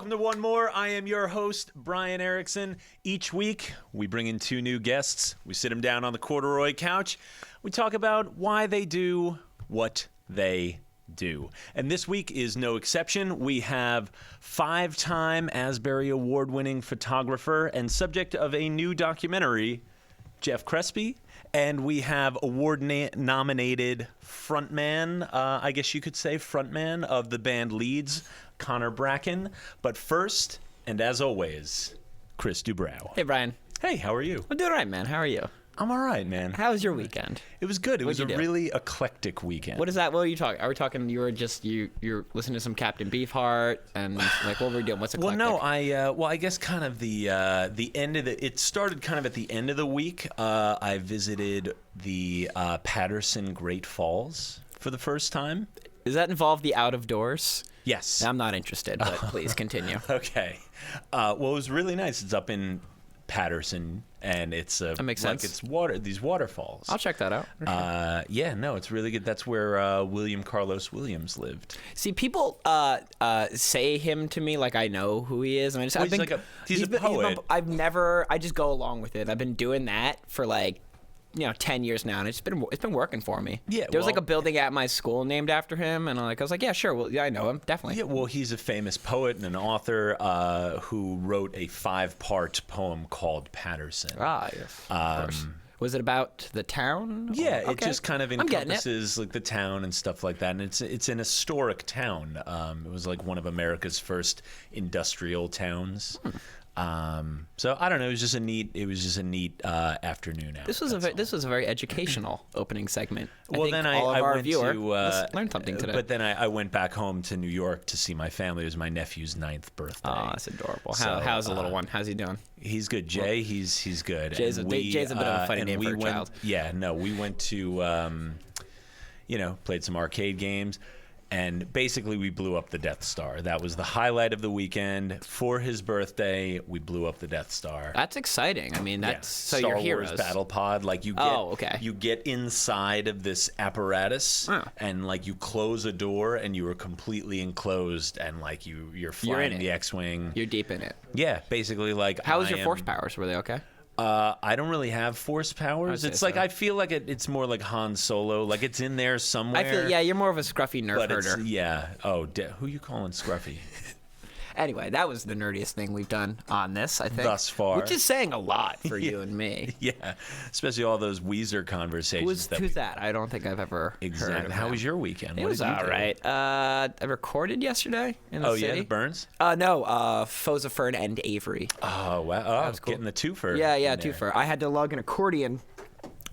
Welcome to OneMore. I am your host, Brian Erickson. Each week, we bring in two new guests. We sit them down on the corduroy couch. We talk about why they do what they do. And this week is no exception. We have five-time Asbury Award-winning photographer and subject of a new documentary, Jeff Crespi. And we have award-nominated frontman, I guess you could say frontman of the band Leeds, Connor Bracken. But first, and as always, Chris Dubrow. Hey, Brian. Hey, how are you? I'm doing all right, man. How are you? I'm all right, man. How was your weekend? It was good. It was a do? really eclectic weekend. What is that? What are you talking? Are we talking you're listening to some Captain Beefheart and like what were we doing? What's eclectic? Well, no, I guess kind of the end of it started kind of at the end of the week. I visited the Patterson Great Falls for the first time. Does that involve the out of doors? Yes. I'm not interested, but please continue. Okay. Well, it was really nice. It's up in Patterson, and it's that makes sense. It's water. These waterfalls. I'll check that out. Yeah, no, it's really good. That's where William Carlos Williams lived. See, people say him to me like I know who he is. I mean, he's a poet. I just go along with it. I've been doing that for 10 years now, and it's been working for me. Yeah, there was a building at my school named after him, and I was like, yeah, sure. Well, yeah, I know him, definitely. Yeah, well, he's a famous poet and an author who wrote a 5-part poem called Patterson. Ah, yes, of course. Was it about the town? Yeah, Okay. It just kind of encompasses like the town and stuff like that, and it's an historic town. It was like one of America's first industrial towns. So I don't know. It was just a neat afternoon out. This was a very educational opening segment. I went to learn something today. But then I went back home to New York to see my family. It was my nephew's 9th birthday. Oh, that's adorable. How's the little one? How's he doing? He's good. Jay, he's good. Jay's a bit of a funny name for a child. Yeah, no, we went to played some arcade games. And basically, we blew up the Death Star. That was the highlight of the weekend. For his birthday, we blew up the Death Star. That's exciting. I mean, so Star you're heroes. Wars battle pod. Like you get inside of this apparatus, and like you close a door, and you are completely enclosed, and like you're flying the X-wing. You're deep in it. Yeah, basically like. How was your force powers? Were they okay? I don't really have force powers. It's like I feel like it's more like Han Solo. Like it's in there somewhere. You're more of a scruffy nerf herder. Yeah. Oh, who you calling scruffy? Anyway, that was the nerdiest thing we've done on this, I think. Thus far. Which is saying a lot for you and me. Yeah. Especially all those Weezer conversations. Who's that? I don't think I've ever heard of How him. was your weekend? It was all right. I recorded yesterday in the city. Oh, yeah? The Burns? No. Fosafern and Avery. Oh, wow. Oh, that was cool. Getting the twofer. Yeah, twofer. I had to lug an accordion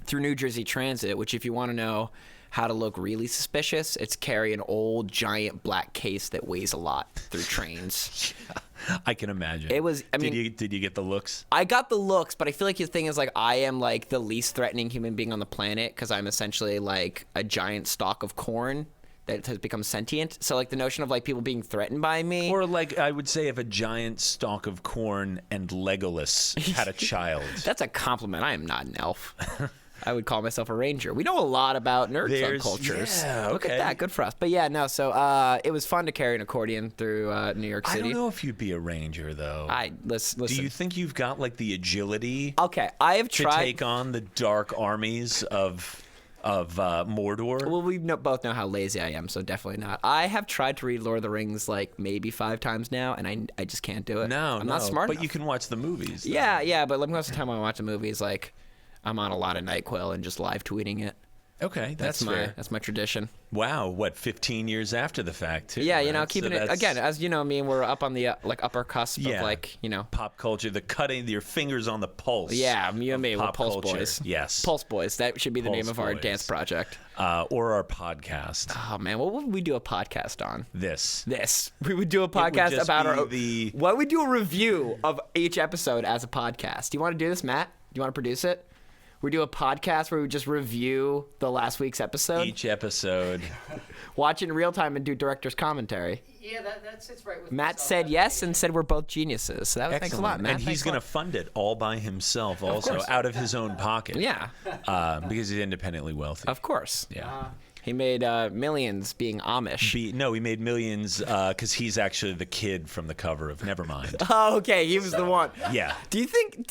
through New Jersey Transit, which if you want to know how to look really suspicious, it's carry an old giant black case that weighs a lot through trains. Yeah, I can imagine. It was. I mean, did you get the looks? I got the looks, but I feel like the thing is like I am like the least threatening human being on the planet because I'm essentially like a giant stalk of corn that has become sentient. So like the notion of like people being threatened by me, or like I would say if a giant stalk of corn and Legolas had a child. That's a compliment. I am not an elf. I would call myself a ranger. We know a lot about nerd subcultures. Yeah, okay. Look at that. Good for us. But yeah, no, so it was fun to carry an accordion through New York City. I don't know if you'd be a ranger, though. Listen. Do you think you've got, like, the agility I have tried to take on the dark armies of Mordor? Well, we both know how lazy I am, so definitely not. I have tried to read Lord of the Rings, like, maybe 5 times now, and I just can't do it. I'm not smart enough. But you can watch the movies. Though. Yeah, but most of the time I watch the movies, like, I'm on a lot of NyQuil and just live tweeting it. Okay, that's fair. That's my tradition. Wow, 15 years after the fact, too. Yeah, keeping it, again, as you know me, we're up on the, upper cusp of, pop culture, the cutting your fingers on the pulse. Yeah, you and me, we're Pulse culture. Boys. Yes. Pulse Boys, that should be the name of our Boys. dance project. Or our podcast. Oh, man, what would we do a podcast on? This. We would do a podcast about why would we do a review of each episode as a podcast? Do you want to do this, Matt? Do you want to produce it? We do a podcast where we just review the last week's episode. Each episode. Watch it in real time and do director's commentary. Yeah, that sits right with Matt said yes and said we're both geniuses. So that was, thanks a lot, Matt. And he's going to fund it all by himself also, out of his own pocket. Yeah. Because he's independently wealthy. Of course. Yeah. He made millions being Amish. He made millions because he's actually the kid from the cover of Nevermind. Oh, okay, he was the one. Yeah. Do you think?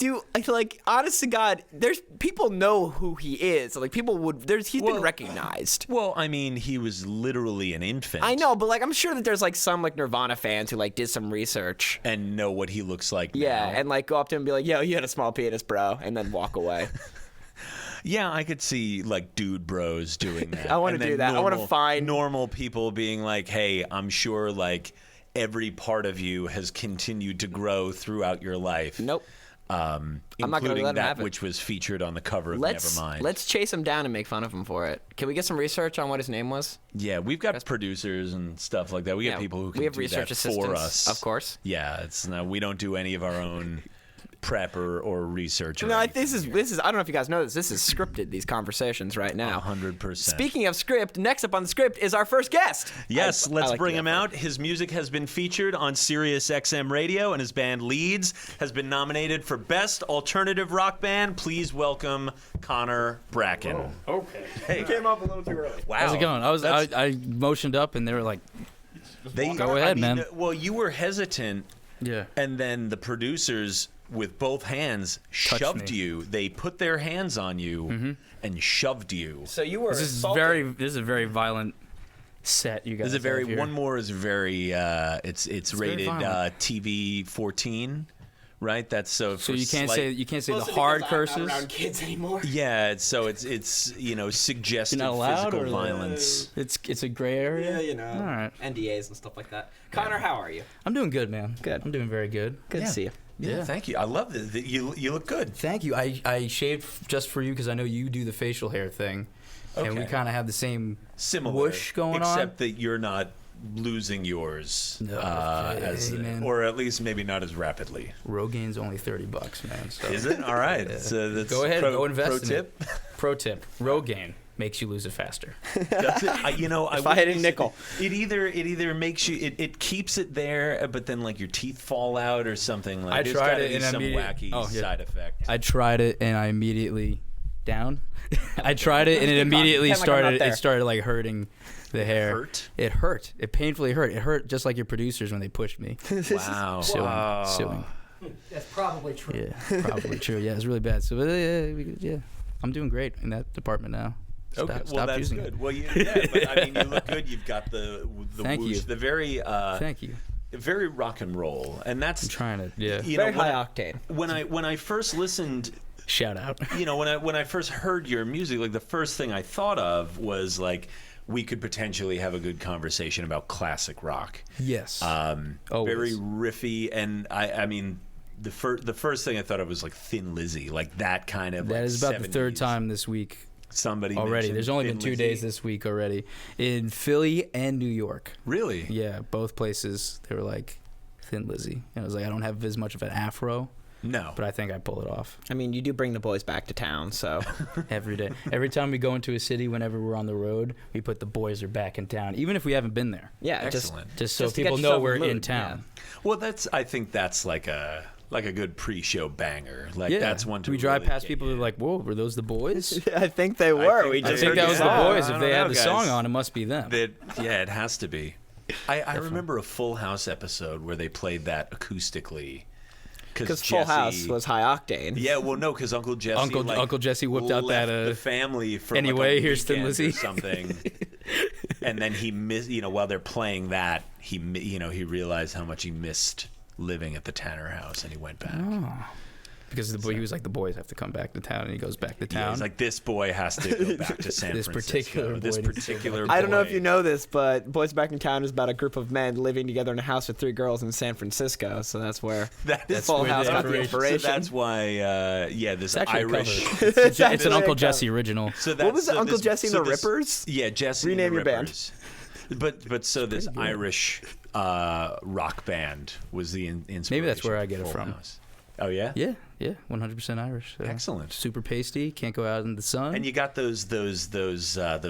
Honest to God, there's people know who he is. Like people would. He's been recognized. Well, I mean, he was literally an infant. I know, but like I'm sure that there's like some like Nirvana fans who like did some research and know what he looks like. Yeah, now. and like go up to him and be like, "Yo, you had a small penis, bro," and then walk away. Yeah, I could see like dude bros doing that. I want to do that. I want to find normal people being like, "Hey, I'm sure like every part of you has continued to grow throughout your life." Nope. I'm not gonna including let him that have it. which was featured on the cover of Nevermind. Let's chase him down and make fun of him for it. Can we get some research on what his name was? Yeah, we've got producers and stuff like that. We got people who can do research that for us. Of course. Yeah, we don't do any of our own prep or research. No, this is. I don't know if you guys know this. This is scripted. These conversations right now. 100%. Speaking of script, next up on the script is our first guest. Yes, let's bring him out. His music has been featured on Sirius XM Radio, and his band Leeds has been nominated for Best Alternative Rock Band. Please welcome Connor Bracken. Oh, okay. Hey, You came up a little too early. Wow. How's it going? I motioned up and they were like, go ahead, man. Well, you were hesitant. Yeah. And then the producers, with both hands, shoved you. They put their hands on you and shoved you. So you were This is a very violent set. You guys. This is a very have here. OneMore is very. It's rated TV 14. Right, that's so. So you can't say the hard curses. I'm not around kids anymore. Yeah, it's suggestive physical violence. It's a gray area. Yeah, All right. NDAs and stuff like that. Connor, how are you? I'm doing good, man. Good. I'm doing very good. Good to see you. Yeah, thank you. I love that. You look good. Thank you. I shaved just for you because I know you do the facial hair thing, and we kind of have the same similar whoosh going on. Except that you're not losing yours, or at least maybe not as rapidly. Rogain's only $30, man. So. Is it? All right. Yeah. So that's go ahead, go invest pro in tip. It. Pro tip: Rogaine makes you lose it faster. That's it. If I had a nickel, it either makes you it keeps it there, but then like your teeth fall out or something. Like I there's tried gotta it be and some wacky side effect. I tried it and I immediately down. I tried it and it immediately started. It started like hurting. The hair. It hurt. It painfully hurt. It hurt just like your producers when they pushed me. Wow. Suing. That's probably true. Yeah, probably true. Yeah, it's really bad. So yeah, I'm doing great in that department now. Stop that's using good. It. Well, but I mean, you look good. You've got the Thank whoosh, you. the very Thank you. Very rock and roll, and that's I'm trying to very high octane. When I first listened. Shout out. When I first heard your music, like the first thing I thought of was like we could potentially have a good conversation about classic rock. Yes. Very riffy, and I mean the first thing I thought of was like Thin Lizzy, like that kind of. That is about 70s. the third time this week. Somebody already. There's only Thin been 2 Lizzy. days this week already in Philly and New York. Really? Yeah, both places. They were like Thin Lizzy, and I was like, I don't have as much of an afro. No. But I think I pull it off. I mean, you do bring the boys back to town, so. Every day. Every time we go into a city, whenever we're on the road, we put the boys are back in town, even if we haven't been there. Yeah, excellent. Just so to people get know yourself we're in the in mood, town. yeah. Well, I think that's like a good pre-show banger. Like that's one to we drive really past get people who are like, whoa, were those the boys? I think they were. I I think that was the boys. If they had the song on, it must be them. It has to be. I remember a Full House episode where they played that acoustically. Because Full House was high octane. Yeah, well, no, because Uncle Jesse, Uncle Jesse whipped out left that the family for anyway. Like a Here's Thin Lizzy or something, and then he missed. While they're playing that, he realized how much he missed living at the Tanner house, and he went back. Oh. Because he was like, the boys have to come back to town, and he goes back to town. Yeah, he's like, this boy has to go back to San Francisco. This particular boy. I don't know if you know this, but Boys Back in Town is about a group of men living together in a house with 3 girls in San Francisco. So that's where Full House got the inspiration. So that's why, this Irish. It's an Uncle Jesse original. So what was it, Uncle Jesse and the Rippers? Yeah, Jesse. Rename and the your Rippers. But so this Irish rock band was the inspiration. Maybe that's where I get it Full from. House. Oh yeah. Yeah, 100% Irish. Excellent. Super pasty, can't go out in the sun. And you got those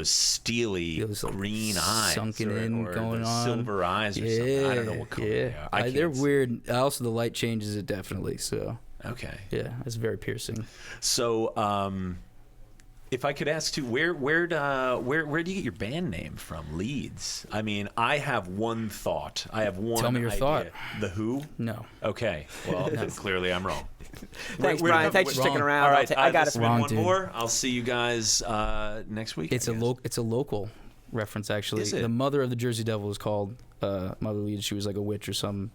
steely green eyes, sunken or going those on, silver eyes, or something. I don't know what color they are. They're weird. Also, the light changes it definitely. So okay, yeah, it's very piercing. So If I could ask too, where do you get your band name from? Leeds. I mean, I have one thought. I have one. Tell me your idea. thought. The Who? No. Okay. Well, clearly I'm wrong. Thanks, Brian. Thanks for sticking around. All right, I got it. One more. I'll see you guys next week. It's a local reference, actually. Is it? The mother of the Jersey Devil was called Mother Leeds. She was like a witch or some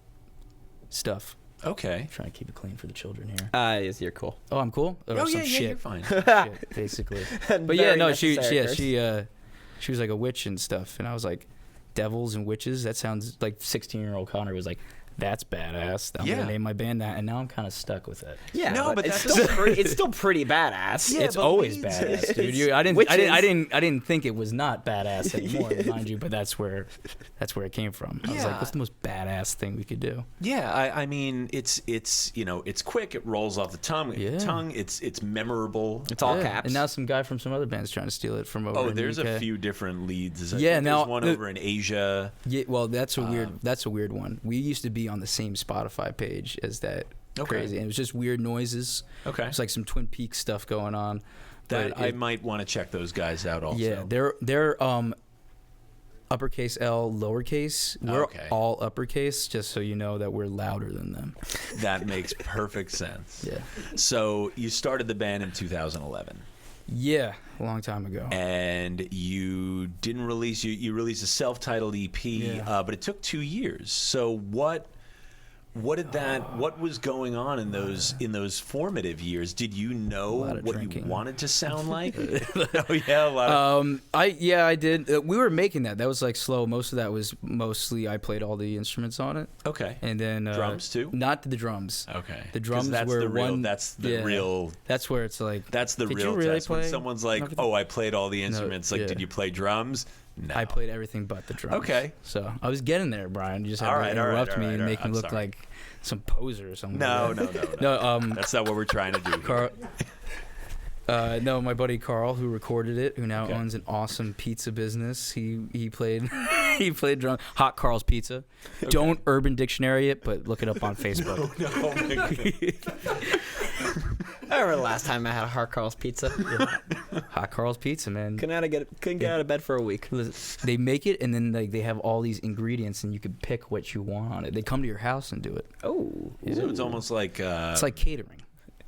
stuff. Okay. I'm trying to keep it clean for the children here. Yes, you're cool. Oh, I'm cool. Or some shit. You're fine. Shit, basically. But yeah, no, she was like a witch and stuff, and I was like, devils and witches. That sounds like 16-year-old Connor was like, that's badass. I'm gonna name my band that, and now I'm kind of stuck with it. Yeah, no, but it's still pretty badass. Yeah, it's always badass, dude. I didn't think it was not badass anymore, mind you, but that's where it came from. I was like, what's the most badass thing we could do? Yeah, I mean, it's it's quick. It rolls off the tongue. It's memorable. It's all caps. And now some guy from some other band's trying to steal it from over. Oh, in there's the UK. a few different leads. Now there's one over in Asia. Yeah, well, that's a weird one. We used to be on the same Spotify page as that. Crazy, and it was just weird noises. Okay, it's like some Twin Peaks stuff going on. I might want to check those guys out also. Yeah, they're uppercase L, lowercase. We're all uppercase, just so you know that we're louder than them. That makes perfect sense. Yeah. So you started the band in 2011. Yeah, a long time ago. And you didn't release you released a self-titled EP, but it took 2 years. So what was going on in those formative years? Did you know what drinking. You wanted to sound like? I did. We were making that. That was like slow. Most of that was mostly I played all the instruments on it. Okay. And then drums too? Not the drums. Okay. The drums were one. That's the real. That's where it's like. That's the real really test. When someone's like, "Oh, I played all the instruments." Did you play drums? No. I played everything but the drums. Okay. So I was getting there, Brian. You just had to interrupt me and make me look like some poser or something. No. That's not what we're trying to do. No, my buddy Carl, who recorded it, who now owns an awesome pizza business. He played he played drum. Hot Carl's Pizza. Okay. Don't Urban Dictionary it, but look it up on Facebook. I remember the last time I had a Hot Carl's Pizza. Yeah. Hot Carl's Pizza, man. Couldn't get out of bed for a week. They make it, and then they have all these ingredients, and you can pick what you want on it. They come to your house and do it. Oh, so it's almost like it's like catering.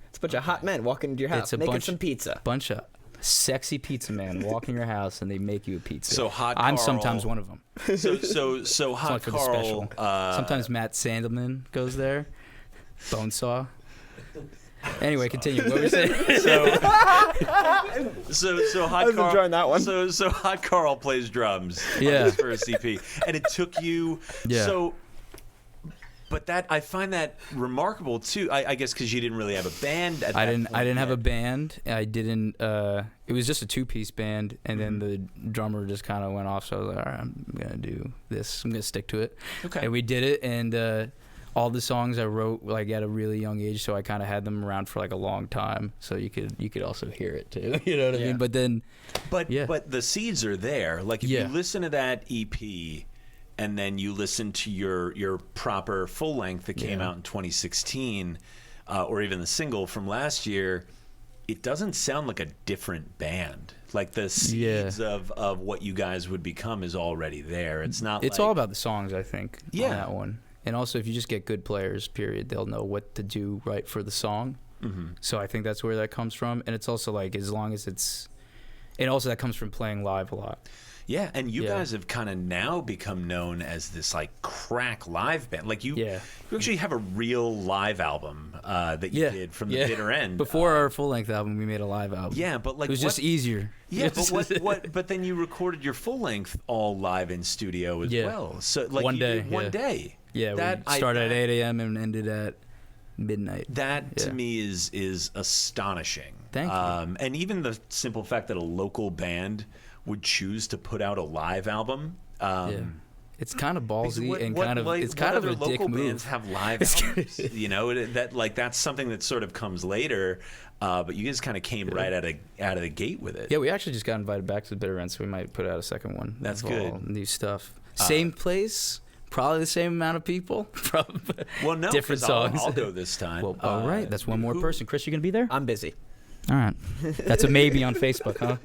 It's a bunch of hot men walking into your house making some pizza. Bunch of sexy pizza men walk in your house and they make you a pizza. So Hot Carl. I'm sometimes one of them. So Hot Carl. Sometimes Matt Sandelman goes there. Bonesaw. Anyway, continue. What were you saying? So Hot Carl. I was enjoying that one. So Hot Carl plays drums. Yeah. For a CP, and it took you. Yeah. So. But I find that remarkable too. I guess because you didn't really have a band. I didn't have a band. I didn't. It was just a 2-piece band, and then the drummer just kind of went off. So I was like, all right, I'm gonna do this. I'm gonna stick to it. Okay. And we did it, and all the songs I wrote like at a really young age, so I kind of had them around for like a long time. So you could also hear it too. You know what I mean? But then. But the seeds are there. Like if you listen to that EP. And then you listen to your proper full length that came out in 2016, or even the single from last year. It doesn't sound like a different band. Like the seeds of what you guys would become is already there. It's not. It's all about the songs, I think. On that one, and also if you just get good players, period, they'll know what to do right for the song. Mm-hmm. So I think that's where that comes from, and it's also like as long as it's, and also that comes from playing live a lot. Yeah, and you guys have kind of now become known as this like crack live band. Like you actually have a real live album that you did from the bitter end. Before our full length album, we made a live album. Yeah, but like it was just easier. Yeah, but what? But then you recorded your full length all live in studio as well. So like one day. Yeah, we started at 8 a.m. and ended at midnight. That to me is astonishing. Thank you. And even the simple fact that a local band would choose to put out a live album. It's kind of ballsy it's kind of a dick local move. Bands have live albums, you know, that's something that sort of comes later. But you guys kind of came right out of the gate with it. Yeah, we actually just got invited back to the Bitter End, so we might put out a second one. That's good. All new stuff. Same place. Probably the same amount of people. Well, no, different songs. I'll go this time. Well, all right, that's one more person. Chris, you gonna be there? I'm busy. All right. That's a maybe on Facebook, huh?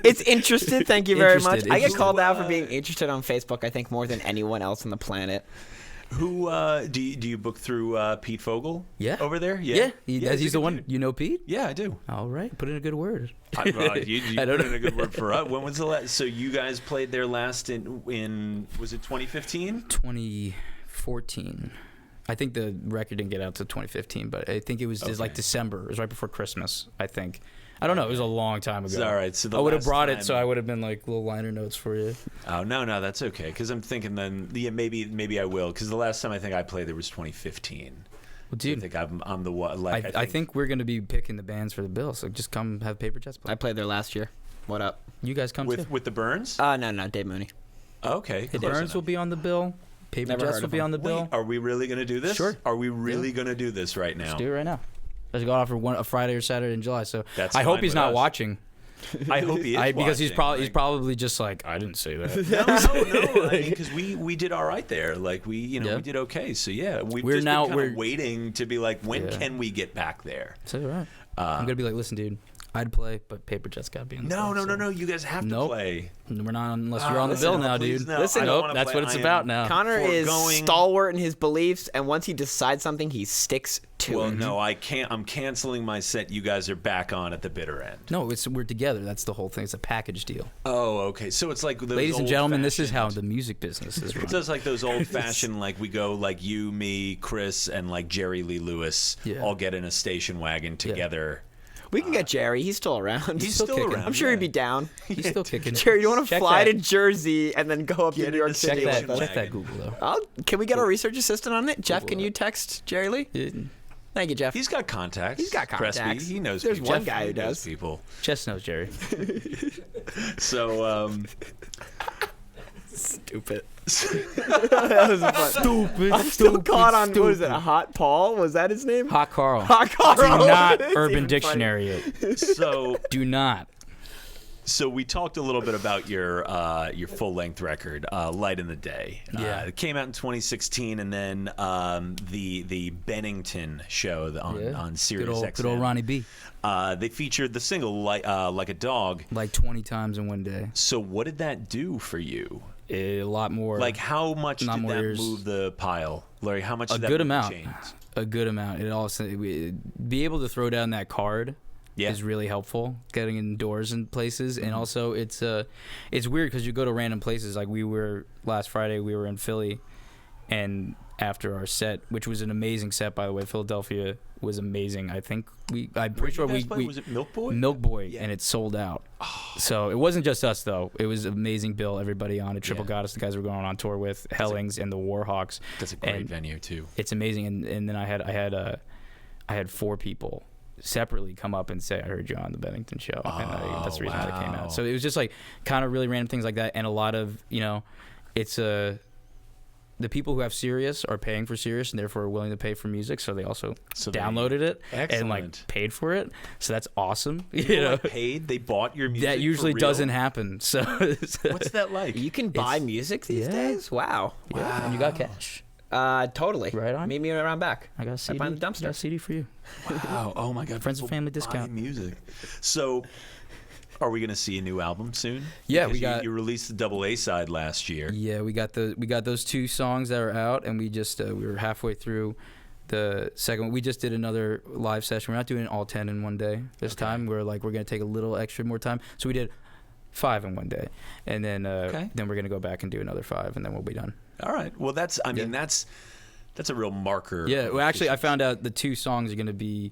It's interested. Thank you very much. I get called out for being interested on Facebook, I think, more than anyone else on the planet. Who do you book through Pete Fogel? Yeah. Over there? Yeah. He's the one. Dude. You know Pete? Yeah, I do. All right. Put in a good word. You put in a good word for us. When was the last? So you guys played there last in was it 2015? 2014. I think the record didn't get out to 2015, but I think it was like December. It was right before Christmas, I think. I don't know. It was a long time ago. All right. So I would have brought it, so I would have been like little liner notes for you. Oh no, that's okay. Because I'm thinking then, maybe I will. Because the last time I think I played there was 2015. Well, dude, I think I'm the one. Like I think we're gonna be picking the bands for the bill. So just come have Paper Jets play. I played there last year. What up? You guys come too. With the Burns? No, Dave Mooney. Okay. The Burns will be on the bill. Paper Jets will be on the bill. Wait, are we really gonna do this? Sure. Are we really gonna do this right now? Let's do it right now. Let's go out for a Friday or Saturday in July. So I hope he's not watching. I hope he is because he's probably just like, I didn't say that. No. Because we did all right there. Like we did okay. So yeah, we're waiting to be like, when can we get back there? So right. I'm gonna be like, listen, dude. I'd play, but Paper Jets gotta be on the bill. No. You guys have to play. We're not unless you're on the bill now, dude. No. Listen, that's what it's about now. Connor is stalwart in his beliefs, and once he decides something, he sticks to it. Well, no, I can't. I'm canceling my set. You guys are back on at the bitter end. No, we're together. That's the whole thing. It's a package deal. Oh, okay. So it's like those ladies and gentlemen, this is how the music business is run. It's just like those old-fashioned, like we go like you, me, Chris, and like Jerry Lee Lewis all get in a station wagon together. We can get Jerry. He's still around. He's still around. I'm sure he'd be down. He's still kicking. Jerry, you want to fly to Jersey and then go up to New York City? Check that Google, though. Can we get our research assistant on it? Jeff, can you text Jerry Lee? Thank you, Jeff. He's got contacts. Crespi, he knows There's people. one guy who does. People. Jess knows Jerry. So, Stupid. That was fun. I'm still caught on, what is it, a Hot Paul? Was that his name? Hot Carl. Hot Carl. Do not Urban Dictionary it. So do not. So we talked a little bit about your full-length record, Light in the Day. It came out in 2016, and then the Bennington show on Sirius XM. Good old Ronnie B. They featured the single Like a Dog. Like 20 times in one day. So what did that do for you? A lot more. Like how much did that move the pile? Larry, how much did that change? A good amount. It also be able to throw down that card is really helpful, getting indoors and places. And also it's weird because you go to random places. Like last Friday we were in Philly, and after our set, which was an amazing set, by the way, Philadelphia was amazing. I'm pretty sure was it Milk Boy? Milk Boy, and it sold out. So it wasn't just us though. It was amazing bill. Everybody on it. Triple Goddess, the guys we're going on tour with, Hellings and the Warhawks. That's a great venue too. It's amazing. And then I had 4 people separately come up and say, I heard you on the Bennington show. And that's the reason why it came out. So it was just like kind of really random things like that, and a lot of, it's the people who have Sirius are paying for Sirius and therefore are willing to pay for music, so they also downloaded it and like paid for it. So that's awesome. Paid? They bought your music? That usually doesn't happen. So what's that like? You can buy music these days? Wow. Yeah. And you got cash. Totally. Right on. Meet me around back. I got a CD. I find the dumpster. I got a CD for you. Wow. Oh my God. Friends and family discount. Music. So, are we going to see a new album soon? Yeah, because you released the double A side last year. Yeah, we got those 2 songs that are out, and we just we were halfway through the second one. We just did another live session. We're not doing all 10 in one day this time. We're going to take a little extra more time. So we did 5 in one day, and then then we're going to go back and do another 5, and then we'll be done. All right. Well, that's a real marker. Yeah. Well, actually, I found out the 2 songs are going to be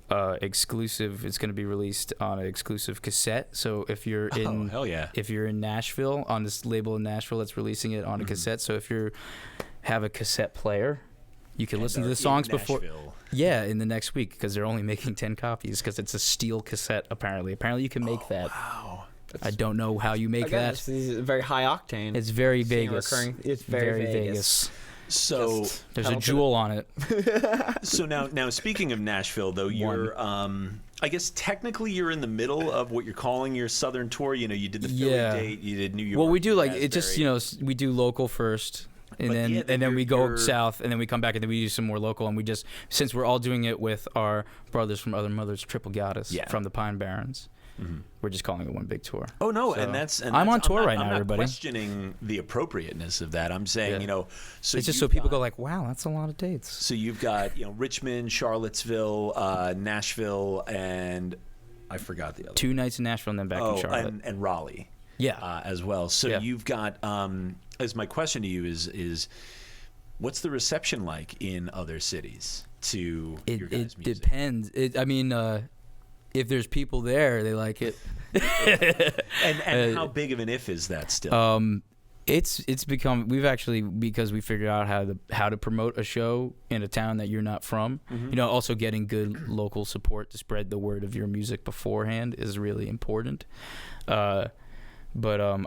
exclusive. It's going to be released on an exclusive cassette. So if you're in Nashville, on this label in Nashville that's releasing it on a cassette. So if you have a cassette player, you can listen to the songs before. Yeah, in the next week, because they're only making 10 copies because it's a steel cassette. Apparently you can make that. Wow. I don't know how you make that. It's very high octane. It's very Vegas. It's very Vegas. So there's a jewel on it. So now speaking of Nashville, though, you're I guess technically you're in the middle of what you're calling your Southern tour. You did the Philly date, you did New York. Well, we do it just we do local first, and then we go south, and then we come back, and then we do some more local, and we just, since we're all doing it with our brothers from Other Mothers, Triple Goddess from the Pine Barrens. Mm-hmm. We're just calling it one big tour. Oh no, so, I'm on tour right now, everybody. I'm not questioning the appropriateness of that. I'm saying, so it's just so people go like, wow, that's a lot of dates. So you've got, Richmond, Charlottesville, Nashville, and I forgot the other. 2 nights in Nashville and then back in Charlotte. And Raleigh. Yeah. As well. So you've got, as my question to you is what's the reception like in other cities to your guys' music? It depends. If there's people there, they like it. and how big of an if is that still? It's become, we've actually, because we figured out how to promote a show in a town that you're not from. Mm-hmm. Also getting good local support to spread the word of your music beforehand is really important. But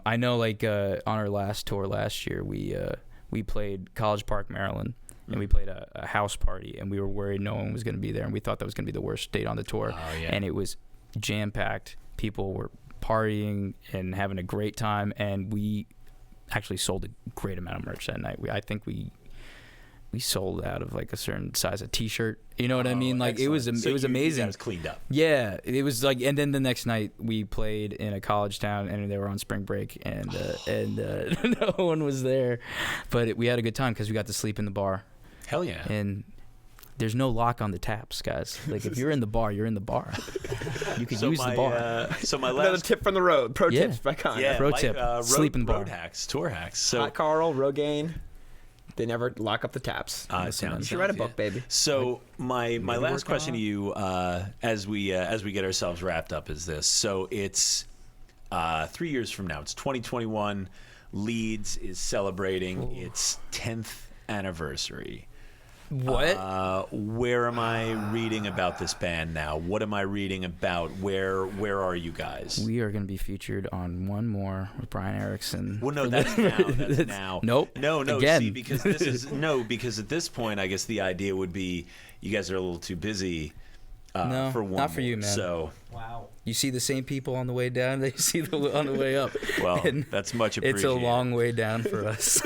I know, like, on our last tour last year, we played College Park, Maryland. And we played a house party, and we were worried no one was going to be there, and we thought that was going to be the worst date on the tour. Oh, yeah. And it was jam-packed. People were partying and having a great time, and we actually sold a great amount of merch that night. I think we sold out of like a certain size of T-shirt. You know what I mean? Like it was amazing. It was cleaned up. Yeah, it was like, and then the next night we played in a college town, and they were on spring break, and no one was there, but we had a good time because we got to sleep in the bar. Hell yeah. And there's no lock on the taps, guys. Like, if you're in the bar, you're in the bar. You can use the bar. So my last... Another tip from the road. Pro tips by Connor. Yeah, pro tip. Sleep in the bar. Road hacks, tour hacks. So, Hot Carl, Rogaine, they never lock up the taps. You should write a book, baby. So my last question to you, as we get ourselves wrapped up, is this. So it's 3 years from now. It's 2021. Leeds is celebrating its 10th anniversary. What? Where am I reading about this band now? What am I reading about? Where are you guys? We are going to be featured on OneMore with Brian Erickson. Well, no, that's now. That's now. Nope. No. Again. See, because this is because at this point, I guess the idea would be you guys are a little too busy. No, for OneMore. not for you, man. So wow. You see the same people on the way down that you see on the way up. Well, that's much appreciated. It's a long way down for us.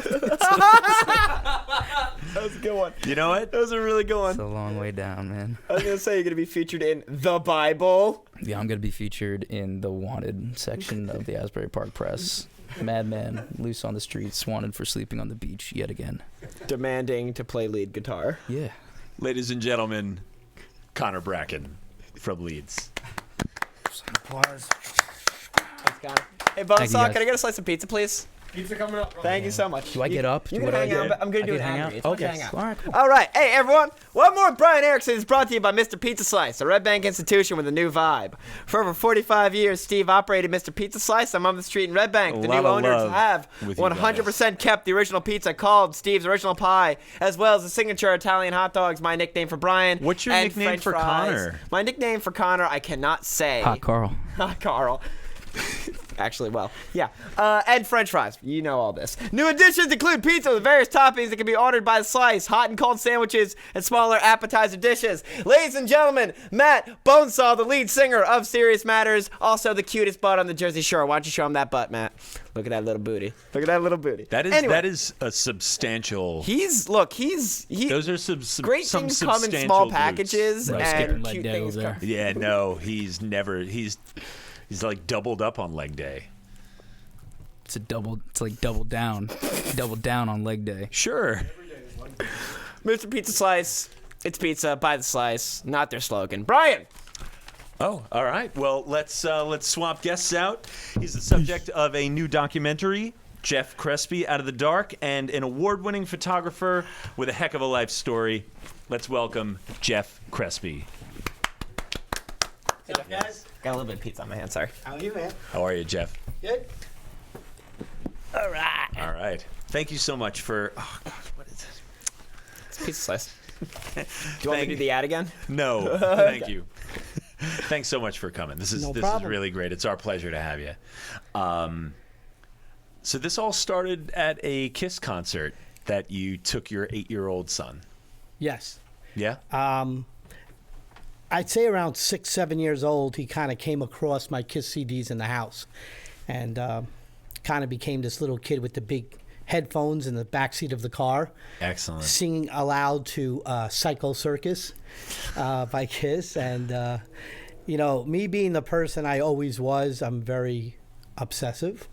That was a good one. You know what? That was a really good one. It's a long way down, man. I was going to say you're going to be featured in The Bible. Yeah, I'm going to be featured in the wanted section of the Asbury Park Press. Madman, loose on the streets, wanted for sleeping on the beach yet again. Demanding to play lead guitar. Yeah. Ladies and gentlemen, Connor Bracken from Leeds. Some applause. Thanks, Connor. Hey, Buzzsaw, can I get a slice of pizza, please? Pizza coming up. Thank you so much. Do I get up? You can hang out. I'm going to do it angry. It's okay. hang out. All right, cool. All right. Hey, everyone. One More Brian Erickson is brought to you by Mr. Pizza Slice, a Red Bank institution with a new vibe. For over 45 years, Steve operated Mr. Pizza Slice on Monmouth Street in Red Bank. The new owners have 100% kept the original pizza called Steve's Original Pie, as well as the signature Italian hot dogs, my nickname for Brian. What's your nickname French for fries. Connor? My nickname for Connor, I cannot say. Hot Carl. Hot Carl. Actually, well, yeah. And French fries. You know all this. New additions include pizza with various toppings that can be ordered by the slice, hot and cold sandwiches, and smaller appetizer dishes. Ladies and gentlemen, Matt Bonesaw, the lead singer of Serious Matters, also the cutest butt on the Jersey Shore. Why don't you show him that butt, Matt? Look at that little booty. Look at that little booty. That is a substantial. Those are great some things come in substantial small dudes. packages, Right. and cute things come. Yeah, no, he's like doubled up on leg day. It's like double down on leg day. Sure. Mr. Pizza Slice. It's pizza by the slice, not their slogan. Brian. Oh, all right. Well, let's swap guests out. He's the subject of a new documentary, Jeff Crespi, Out of the Dark, and an award-winning photographer with a heck of a life story. Let's welcome Jeff Crespi. What's up, guys? Got a little bit of pizza on my hand, sorry. How are you, man? How are you, Jeff? Good. All right. All right. Thank you so much for. Oh gosh, what is it? It's pizza slice. Do you want me to do the ad again? No, thank you. Thanks so much for coming. This is problem. really great. It's our pleasure to have you. So this all started at a Kiss concert that you took your 8-year-old son. Yes. Yeah. I'd say around 6, 7 years old, he kind of came across my Kiss CDs in the house, and kind of became this little kid with the big headphones in the backseat of the car. Excellent. Singing aloud to Psycho Circus by Kiss. And, you know, me being the person I always was, I'm very obsessive.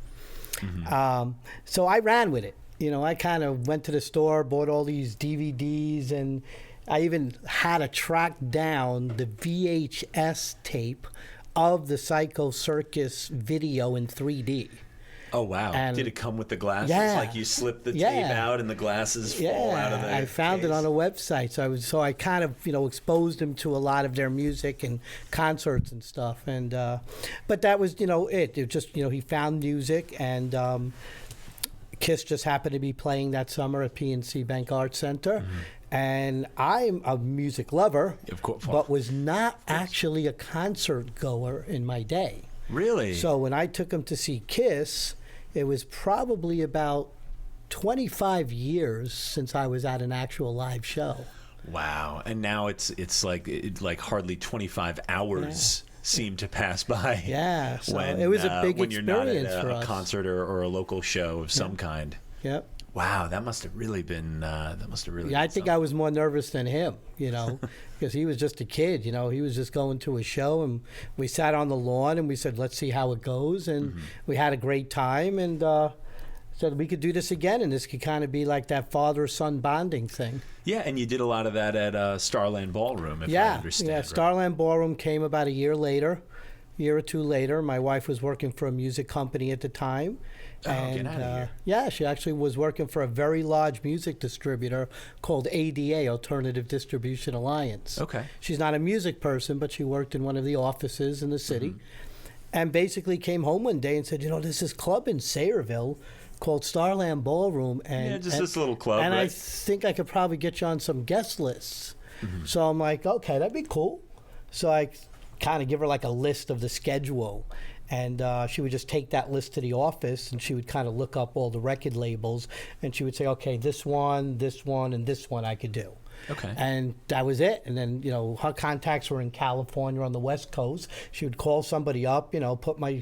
Mm-hmm. So I ran with it. You know, I kind of went to the store, bought all these DVDs, and I even had to track down the VHS tape of the Psycho Circus video in 3D. Oh, wow. And did it come with the glasses? yeah. Like you slip the tape out and the glasses fall out of the I found case? it on a website. So I kind of, you know, exposed him to a lot of their music and concerts and stuff. And but that was, you know, it. It just, you know, he found music, and Kiss just happened to be playing that summer at PNC Bank Arts Center. Mm-hmm. And I'm a music lover, of course, but was not actually a concert goer in my day. Really? So when I took him to see Kiss, it was probably about 25 years since I was at an actual live show. Wow. And now it's like hardly 25 hours seem to pass by. Yeah. So it was a big when experience you're not at for a us. concert or a local show of some kind. Yep. Wow, that must have really been. I think I was more nervous than him, you know, because he was just a kid. You know, he was just going to a show, and we sat on the lawn and we said, "Let's see how it goes," and we had a great time, and said we could do this again, and this could kind of be like that father-son bonding thing. Yeah, and you did a lot of that at Starland Ballroom, if I understand. Yeah, right? Starland Ballroom came about a year or two later. My wife was working for a music company at the time. Oh, get out of here. Yeah, she actually was working for a very large music distributor called ADA, Alternative Distribution Alliance. Okay. She's not a music person, but she worked in one of the offices in the city. And basically came home one day and said, you know, there's this club in Sayreville called Starland Ballroom. And, this little club, and right? I think I could probably get you on some guest lists. So I'm like, okay, that'd be cool. So I kind of give her like a list of the schedule. And she would just take that list to the office, and she would kind of look up all the record labels, and she would say, okay, this one, and this one I could do. Okay. And that was it. And then, you know, her contacts were in California on the West Coast. She would call somebody up, you know, put my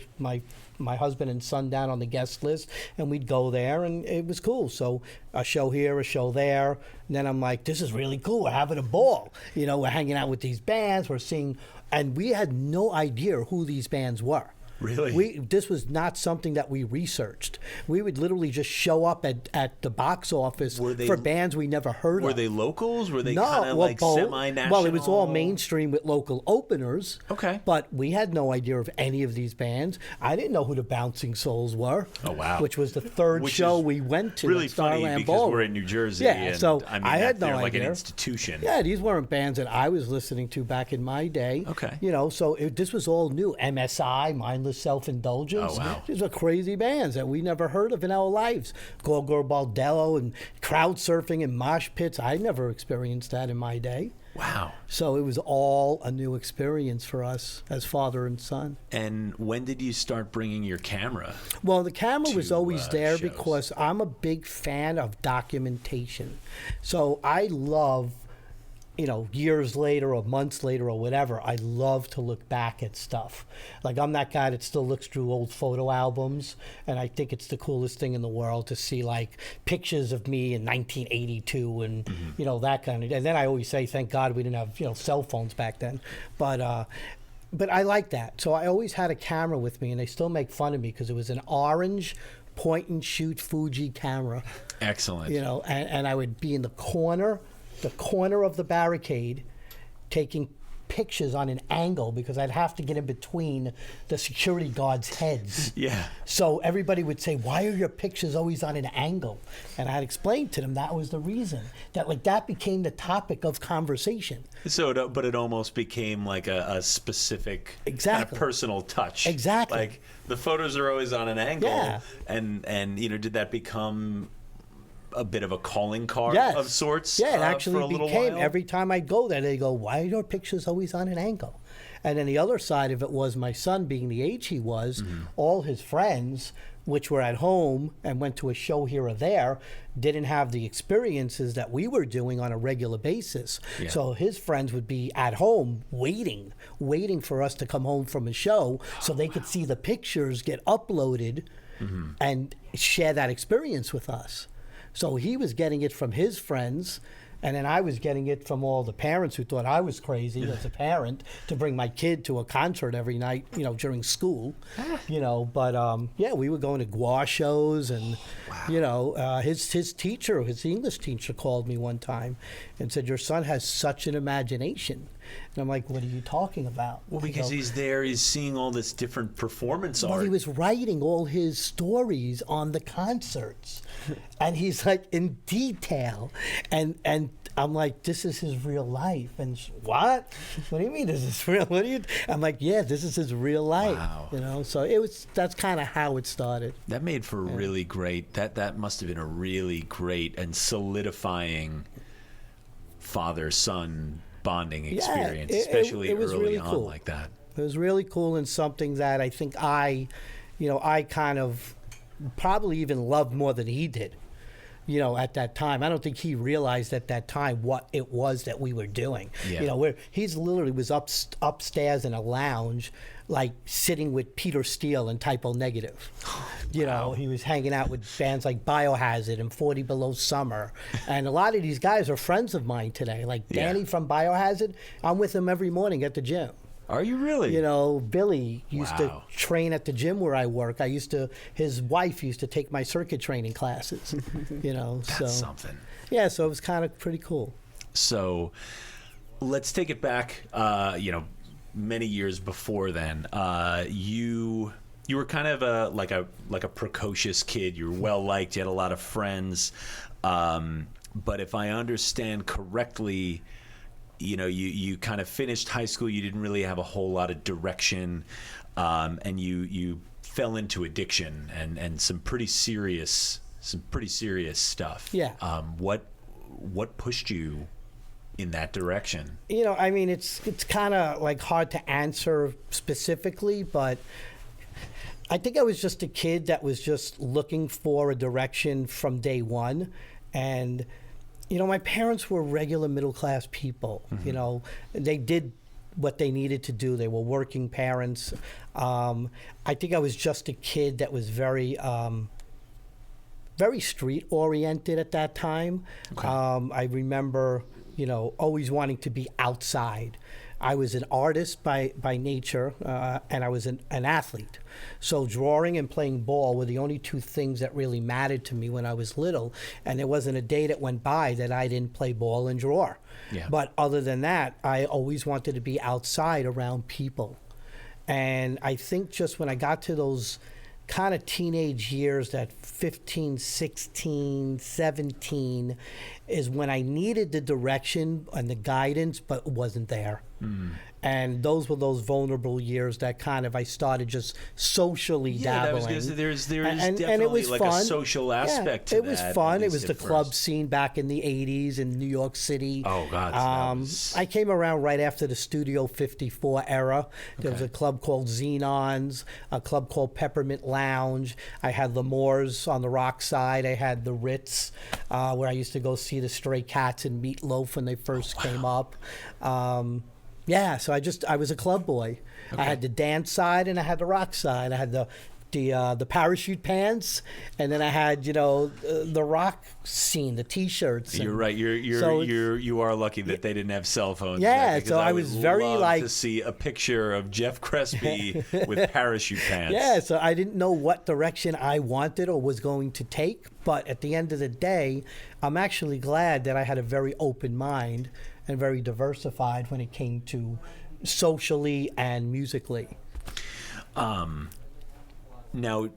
husband and son down on the guest list, and we'd go there, and it was cool. So a show here, a show there. And then I'm like, this is really cool. We're having a ball. You know, we're hanging out with these bands. We're seeing, and we had no idea who these bands were. Really? This was not something that we researched. We would literally just show up at the box office for bands we never heard of. Were they locals? Were they kind of like semi-national? Well, it was all mainstream with local openers. Okay. But we had no idea of any of these bands. I didn't know who the Bouncing Souls were. Oh, wow. Which was the third show we went to. Really at funny Starland because Ballroom. we're in New Jersey. Yeah, and, so I mean, I had no they're idea. like an institution. Yeah, these weren't bands that I was listening to back in my day. Okay. You know, so this was all new. MSI, Mindless Self-Indulgence. Oh, wow. These are crazy bands that we never heard of in our lives. Gorgor Baldello and crowd surfing and mosh pits. I never experienced that in my day. Wow. So it was all a new experience for us as father and son. And when did you start bringing your camera? Well, the camera was always there shows? because I'm a big fan of documentation. So I love, you know, years later or months later or whatever, I love to look back at stuff. Like, I'm that guy that still looks through old photo albums, and I think it's the coolest thing in the world to see, like, pictures of me in 1982 and, you know, that kind of... And then I always say, thank God we didn't have, you know, cell phones back then. But I like that. So I always had a camera with me, and they still make fun of me because it was an orange point-and-shoot Fuji camera. Excellent. You know, and I would be in the corner of the barricade taking pictures on an angle because I'd have to get in between the security guards' heads. Yeah. So everybody would say, why are your pictures always on an angle? And I'd explain to them that was the reason. That became the topic of conversation. So, but it almost became like a specific kind of personal touch. Exactly. Like the photos are always on an angle. Yeah. And you know, did that become a bit of a calling card of sorts? Yeah, it actually for a little became. while? Every time I go there, they go, why are your pictures always on an angle? And then the other side of it was my son, being the age he was, all his friends, which were at home and went to a show here or there, didn't have the experiences that we were doing on a regular basis. Yeah. So his friends would be at home waiting for us to come home from a show so they could see the pictures get uploaded and share that experience with us. So he was getting it from his friends, and then I was getting it from all the parents who thought I was crazy as a parent to bring my kid to a concert every night, during school, But we were going to gua shows, and his teacher, his English teacher, called me one time and said, "Your son has such an imagination." And I'm like, "What are you talking about?" Well, because he's there, he's seeing all this different performance art. Well, he was writing all his stories on the concerts, and he's like in detail, and I'm like, "This is his real life." And what? What do you mean this is real? What do you? I'm like, "Yeah, this is his real life." Wow. So that's kind of how it started. That made for a really great. That must have been a really great and solidifying father-son bonding experience, especially it was early really on cool. like that. It was really cool, and something that I think I kind of probably even loved more than he did. At that time, I don't think he realized at that time what it was that we were doing. Yeah. He's literally was upstairs in a lounge, like sitting with Peter Steele and Typo Negative. Wow. He was hanging out with bands like Biohazard and 40 Below Summer, and a lot of these guys are friends of mine today. Like Danny from Biohazard, I'm with him every morning at the gym. Are you really? Billy used to Wow. train at the gym where I work. His wife used to take my circuit training classes. That's something. Yeah, so it was kind of pretty cool. So let's take it back. Many years before then, you were kind of like a precocious kid. You were well liked. You had a lot of friends. But if I understand correctly, you kind of finished high school. You didn't really have a whole lot of direction, and you fell into addiction and some pretty serious stuff. Yeah. What pushed you in that direction? It's kind of like hard to answer specifically, but I think I was just a kid that was just looking for a direction from day one, and my parents were regular middle-class people. They did what they needed to do. They were working parents. I think I was just a kid that was very street-oriented at that time. Okay. I remember, always wanting to be outside. I was an artist by nature, and I was an athlete. So drawing and playing ball were the only two things that really mattered to me when I was little, and there wasn't a day that went by that I didn't play ball and draw. Yeah. But other than that, I always wanted to be outside around people. And I think just when I got to those kind of teenage years, that 15, 16, 17, is when I needed the direction and the guidance, but it wasn't there. And those were those vulnerable years that kind of I started just socially dabbling. There's and definitely it was like fun. a social aspect to it was that, fun. at It was least the at club first. scene back in the 80s in New York City. Oh, God. That was... I came around right after the Studio 54 era. There was Okay. a club called Xenons, a club called Peppermint Lounge. I had L'Amour's on the rock side. I had the Ritz, where I used to go see the Stray Cats and Meatloaf when they first came up. So I was a club boy. Okay. I had the dance side and I had the rock side. I had the parachute pants, and then I had the rock scene, the T-shirts. You're right. You are lucky that they didn't have cell phones. Yeah, because so I was very love to see a picture of Jeff Crespi with parachute pants. Yeah, so I didn't know what direction I wanted or was going to take, but at the end of the day, I'm actually glad that I had a very open mind and very diversified when it came to socially and musically. Now,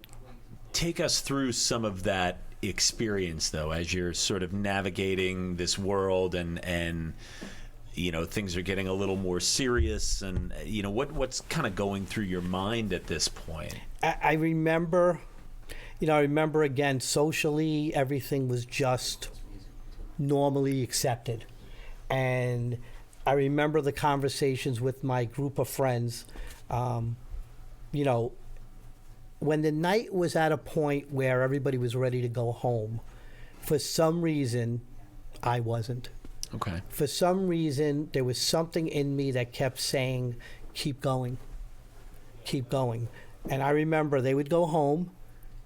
take us through some of that experience, though, as you're sort of navigating this world and things are getting a little more serious, and what's kind of going through your mind at this point? I remember, again, socially, everything was just normally accepted. And I remember the conversations with my group of friends, when the night was at a point where everybody was ready to go home. For some reason, I wasn't. Okay. For some reason, there was something in me that kept saying, keep going, keep going. And I remember they would go home,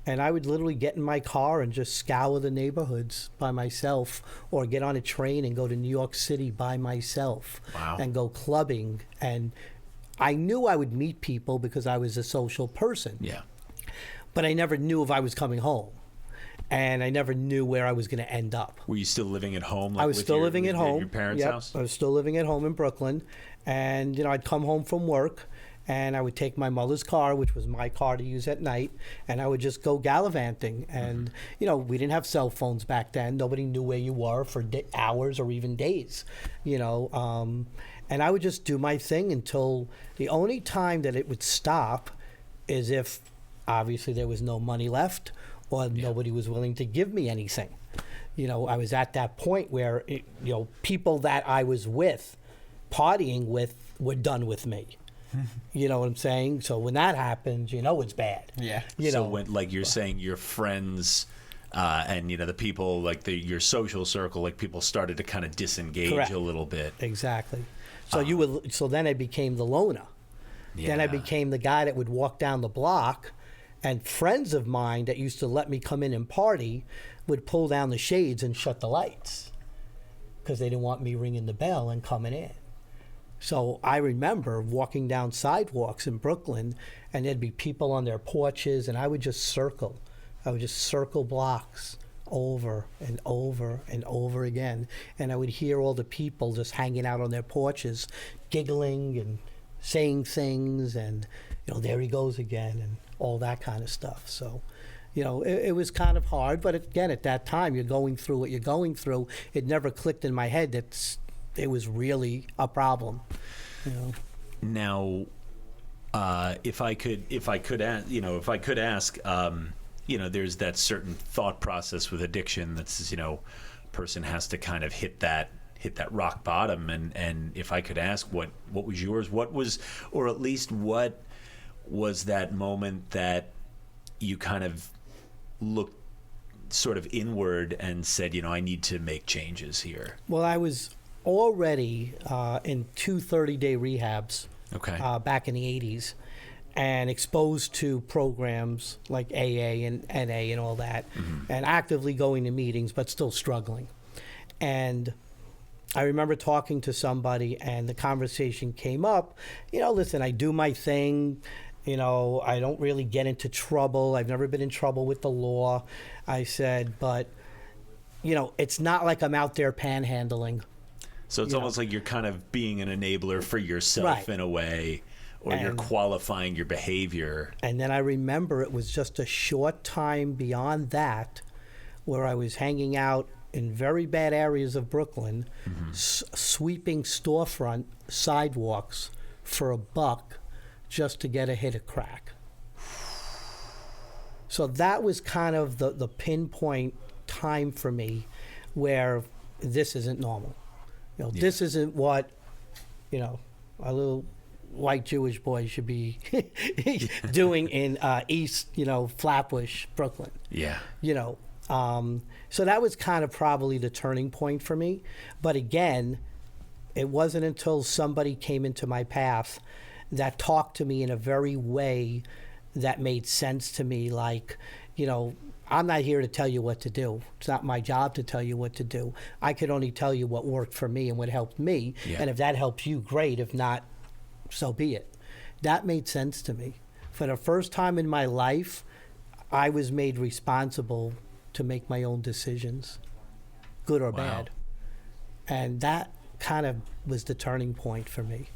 And I would literally get in my car and just scour the neighborhoods by myself, or get on a train and go to New York City by myself. Wow. And go clubbing. And I knew I would meet people because I was a social person. Yeah. But I never knew if I was coming home. And I never knew where I was going to end up. Were you still living at home? I was still living at home. Your parents' house? I was still living at home in Brooklyn. And, I'd come home from work, and I would take my mother's car, which was my car to use at night, and I would just go gallivanting. And, we didn't have cell phones back then. Nobody knew where you were for hours or even days, And I would just do my thing until the only time that it would stop is if, obviously, there was no money left, or nobody was willing to give me anything. I was at that point where, people that I was with, partying with, were done with me. You know what I'm saying? So when that happens, it's bad. Yeah. So when, like you're saying, your friends and, the people, like your social circle, like people started to kind of disengage Correct. A little bit. Exactly. So so then I became the loner. Yeah. Then I became the guy that would walk down the block, and friends of mine that used to let me come in and party would pull down the shades and shut the lights because they didn't want me ringing the bell and coming in. So I remember walking down sidewalks in Brooklyn, and there'd be people on their porches, and I would just circle. I would just circle blocks over and over and over again. And I would hear all the people just hanging out on their porches, giggling and saying things, and, there he goes again, and all that kind of stuff. So, it was kind of hard. But again, at that time, you're going through what you're going through. It never clicked in my head that it was really a problem. Now, if I could ask, there's that certain thought process with addiction that's, person has to kind of hit that rock bottom. And if I could ask, what was yours? Or at least what was that moment that you kind of looked sort of inward and said, I need to make changes here? Well, I was already in 2 30-day rehabs back in the 80s, and exposed to programs like AA and NA and all that, and actively going to meetings, but still struggling. And I remember talking to somebody, and the conversation came up, listen, I do my thing, I don't really get into trouble. I've never been in trouble with the law. I said, but, it's not like I'm out there panhandling. So it's almost like you're kind of being an enabler for yourself in a way, or you're qualifying your behavior. And then I remember it was just a short time beyond that where I was hanging out in very bad areas of Brooklyn, sweeping storefront sidewalks for $1 just to get a hit of crack. So that was kind of the pinpoint time for me where this isn't normal. This isn't what, a little white Jewish boy should be doing in East, Flatbush, Brooklyn. Yeah. So that was kind of probably the turning point for me. But again, it wasn't until somebody came into my path that talked to me in a very way that made sense to me. Like, I'm not here to tell you what to do. It's not my job to tell you what to do. I could only tell you what worked for me and what helped me. Yeah. And if that helps you, great. If not, so be it. That made sense to me. For the first time in my life, I was made responsible to make my own decisions, good or bad. And that kind of was the turning point for me,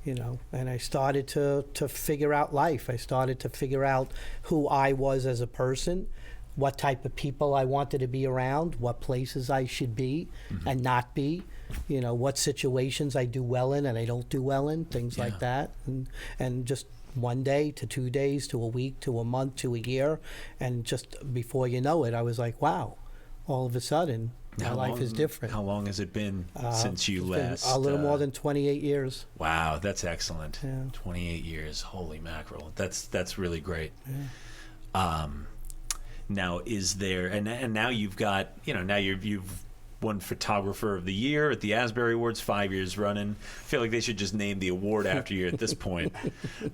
and I started to figure out life. I started to figure out who I was as a person, what type of people I wanted to be around, what places I should be and not be, what situations I do well in and I don't do well in, things like that. And just 1 day to 2 days to a week to a month to a year. And just before you know it, I was like, wow, all of a sudden, my life is different. How long has it been since you last? A little more than 28 years. Wow, that's excellent. Yeah. 28 years, holy mackerel. That's really great. Now, is there, and now you've got, now you've won Photographer of the Year at the Asbury Awards 5 years running. I feel like they should just name the award after you at this point.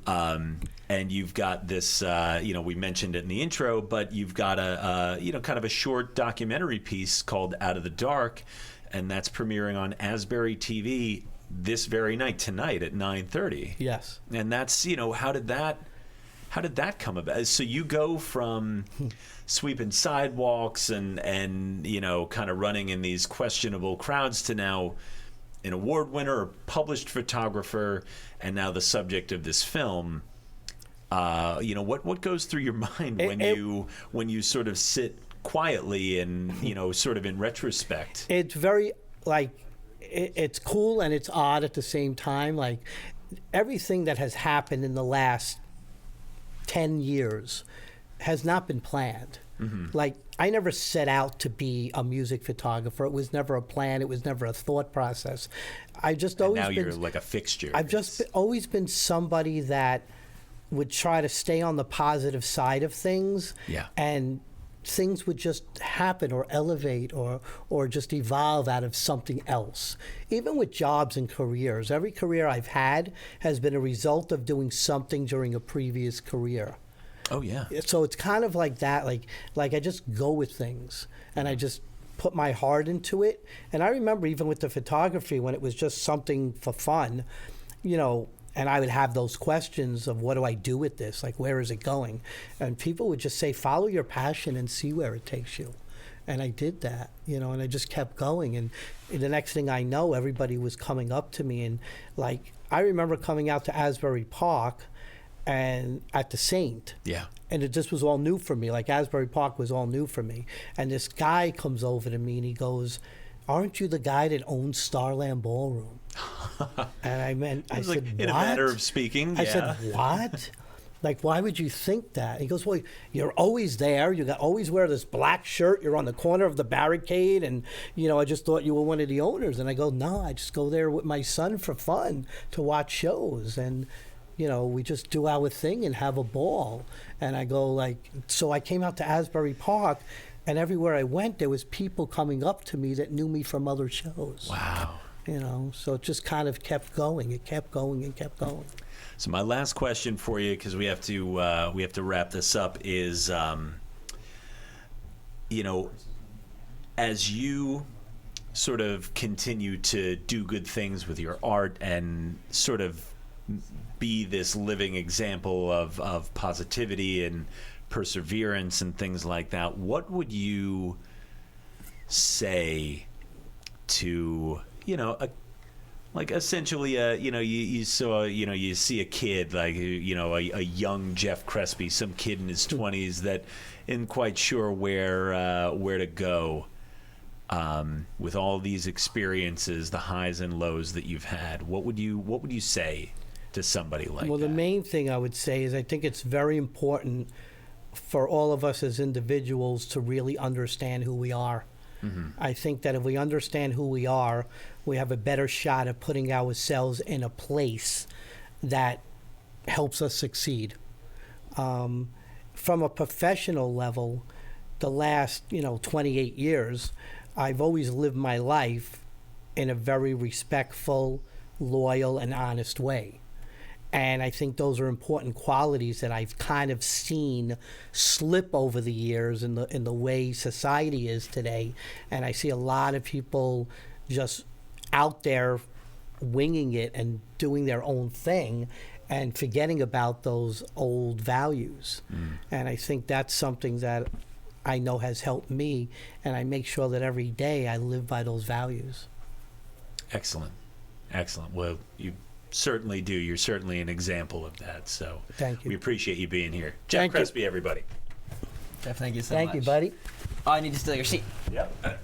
And you've got this, we mentioned it in the intro, but you've got a kind of a short documentary piece called Out of the Dark, and that's premiering on Asbury TV this very night, tonight at 9:30. Yes. And that's, how did that come about? So you go from sweeping sidewalks and kind of running in these questionable crowds to now an award winner, a published photographer, and now the subject of this film. What goes through your mind when you sort of sit quietly and sort of in retrospect? It's very it's cool and it's odd at the same time. Like everything that has happened in the last 10 years has not been planned. Mm-hmm. Like I never set out to be a music photographer. It was never a plan. It was never a thought process. I just always now you're like a fixture. I've just always been somebody that would try to stay on the positive side of things. Yeah. And things would just happen or elevate or just evolve out of something else. Even with jobs and careers, every career I've had has been a result of doing something during a previous career. Oh, yeah. So it's kind of like that. Like I just go with things and I just put my heart into it. And I remember even with the photography when it was just something for fun, and I would have those questions of what do I do with this? Like, where is it going? And people would just say, follow your passion and see where it takes you. And I did that, and I just kept going. And the next thing I know, everybody was coming up to me. And like, I remember coming out to Asbury Park and at the Saint. Yeah. And it just was all new for me. Like Asbury Park was all new for me. And this guy comes over to me and he goes, aren't you the guy that owns Starland Ballroom? And I said, what? In a matter of speaking, I said, what? Like, why would you think that? He goes, well, you're always there. You always wear this black shirt. You're on the corner of the barricade. And, I just thought you were one of the owners. And I go, no, I just go there with my son for fun to watch shows. And, we just do our thing and have a ball. And I go so I came out to Asbury Park. And everywhere I went, there was people coming up to me that knew me from other shows. Wow. So it just kind of kept going. It kept going and kept going. So my last question for you, because we have to wrap this up, is, as you sort of continue to do good things with your art and sort of be this living example of positivity and perseverance and things like that, what would you say to essentially you see a kid like a young Jeff Crespi, some kid in his 20s that isn't quite sure where to go with all these experiences, the highs and lows that you've had? What would you say to somebody like that? Well, the main thing I would say is I think it's very important for all of us as individuals to really understand who we are. Mm-hmm. I think that if we understand who we are, we have a better shot at putting ourselves in a place that helps us succeed. From a professional level, the last 28 years, I've always lived my life in a very respectful, loyal, and honest way. And I think those are important qualities that I've kind of seen slip over the years in the way society is today. And I see a lot of people just out there winging it and doing their own thing and forgetting about those old values. Mm. And I think that's something that I know has helped me, and I make sure that every day I live by those values. Excellent. Well, you certainly do. You're certainly an example of that. So thank you. We appreciate you being here. Jeff Crespi, everybody. Jeff, thank you so much. Thank you, buddy. Oh, I need to steal your seat. Yep.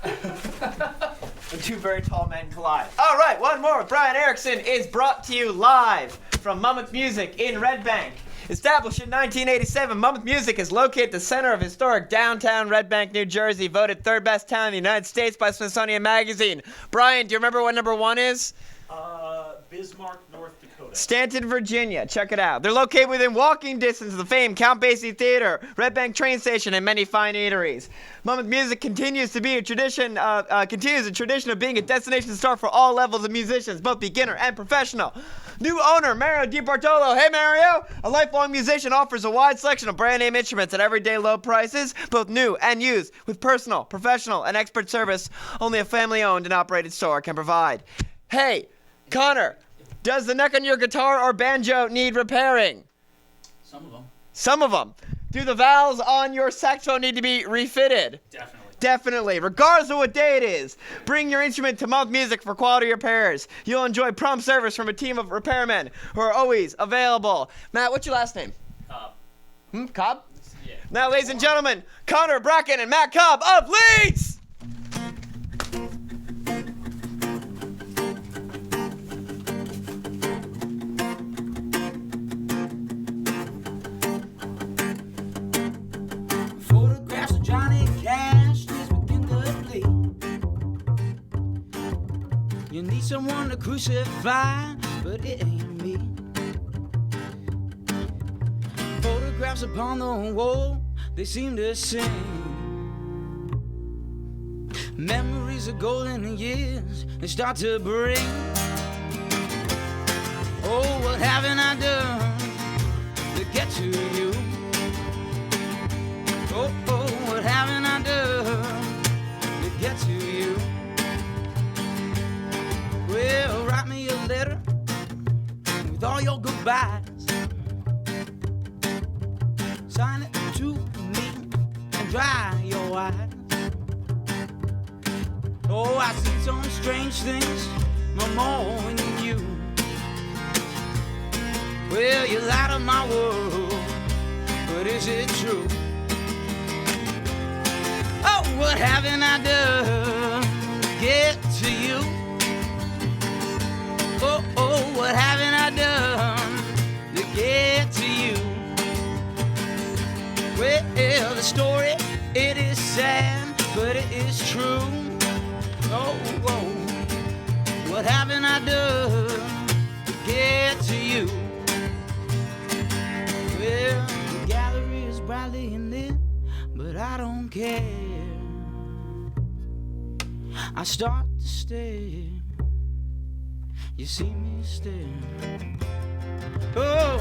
The two very tall men collide. All right, One More with Brian Erickson is brought to you live from Mammoth Music in Red Bank. Established in 1987, Mammoth Music is located at the center of historic downtown Red Bank, New Jersey, voted third best town in the United States by Smithsonian Magazine. Brian, do you remember what number one is? Bismarck, North Dakota. Stanton, Virginia. Check it out. They're located within walking distance of the famed Count Basie Theater, Red Bank train station, and many fine eateries. Monmouth Music continues a tradition of being a destination store for all levels of musicians, both beginner and professional. New owner, Mario DiBartolo. Hey, Mario! A lifelong musician offers a wide selection of brand name instruments at everyday low prices, both new and used, with personal, professional, and expert service only a family-owned and operated store can provide. Hey, Connor, does the neck on your guitar or banjo need repairing? Some of them. Some of them. Do the valves on your saxophone need to be refitted? Definitely. Regardless of what day it is, bring your instrument to Monmouth Music for quality repairs. You'll enjoy prompt service from a team of repairmen who are always available. Matt, what's your last name? Cobb. Cobb? Yeah. Now, ladies and gentlemen, Connor Bracken and Matt Cobb of Leeds! You need someone to crucify, but it ain't me. Photographs upon the wall, they seem to sing. Memories of golden years, they start to bring. Oh, what haven't I done to get to you? Oh, what haven't I done to get to you? Well, write me a letter with all your goodbyes. Sign it to me and dry your eyes. Oh, I see some strange things, no more than you. Well, you're out of my world, but is it true? Oh, what haven't I done to get to you? Oh, what haven't I done to get to you? Well, the story, it is sad, but it is true. Oh, what haven't I done to get to you? Well, the gallery is brightly lit, but I don't care. I start to stare. You see me stare. Oh.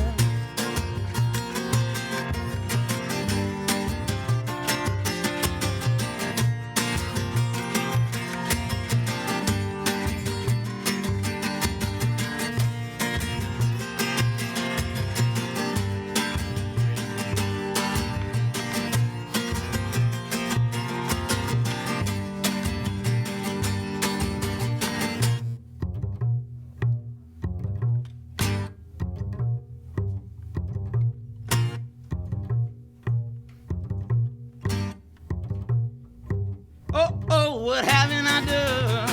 Oh, what haven't I done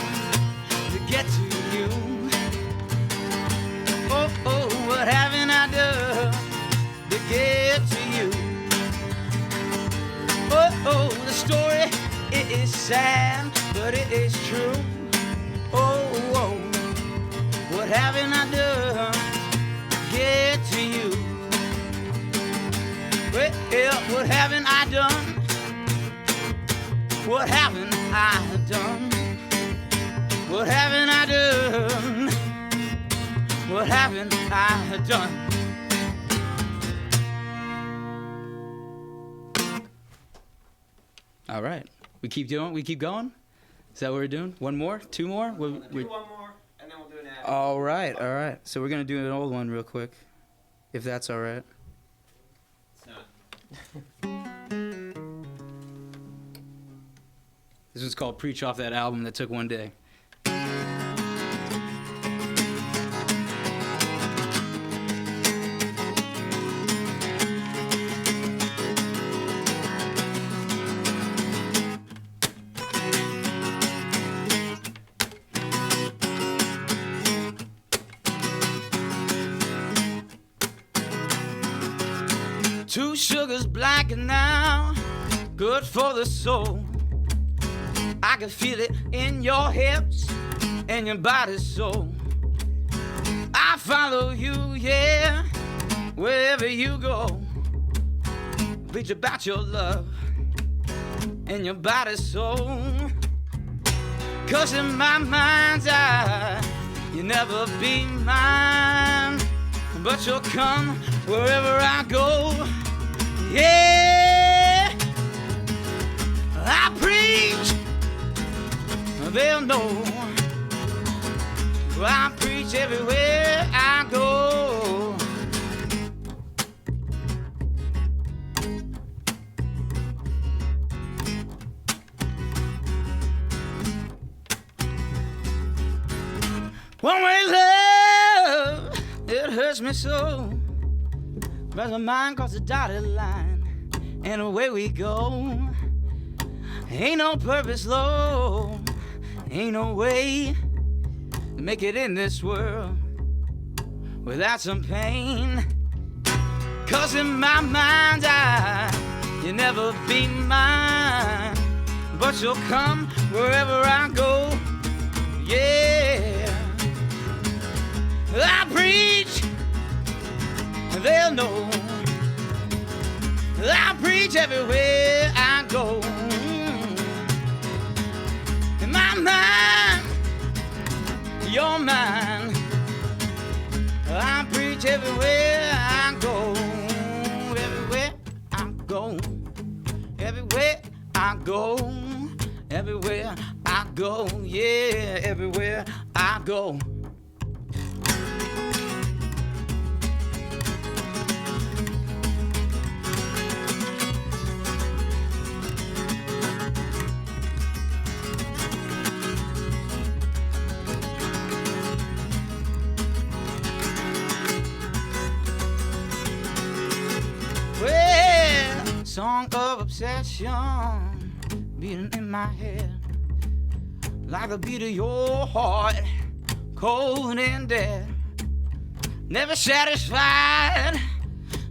to get to you? Oh, what haven't I done to get to you? Oh, the story, it is sad, but it is true. Oh, what haven't I done to get to you? Well, what haven't I done? What haven't I done? What haven't I done? What haven't I done? All right. We keep going? We keep going? Is that what we're doing? One more? Two more? We'll do one more, and then we'll do an ad. All right. So we're going to do an old one real quick, if that's all right. It's not. This one's called Preach Off That Album That Took One Day. Two sugars blacking now, good for the soul. I can feel it in your hips and your body soul. I follow you, yeah, wherever you go. Preach about your love and your body soul. 'Cause in my mind's eye, you'll never be mine, but you'll come wherever I go. Yeah, I preach, they'll know. I preach everywhere I go. One-way love, it hurts me so. But my mind crossed the dotted line, and away we go. Ain't no purpose, Lord, ain't no way to make it in this world without some pain. 'Cause in my mind's eye, you'll never be mine, but you'll come wherever I go. Yeah, I preach, they'll know. I preach everywhere I go. In my mind, your mind, I preach everywhere I go. Everywhere I go. Everywhere I go. Everywhere I go. Yeah, everywhere I go. Song of obsession beating in my head like the beat of your heart, cold and dead. Never satisfied,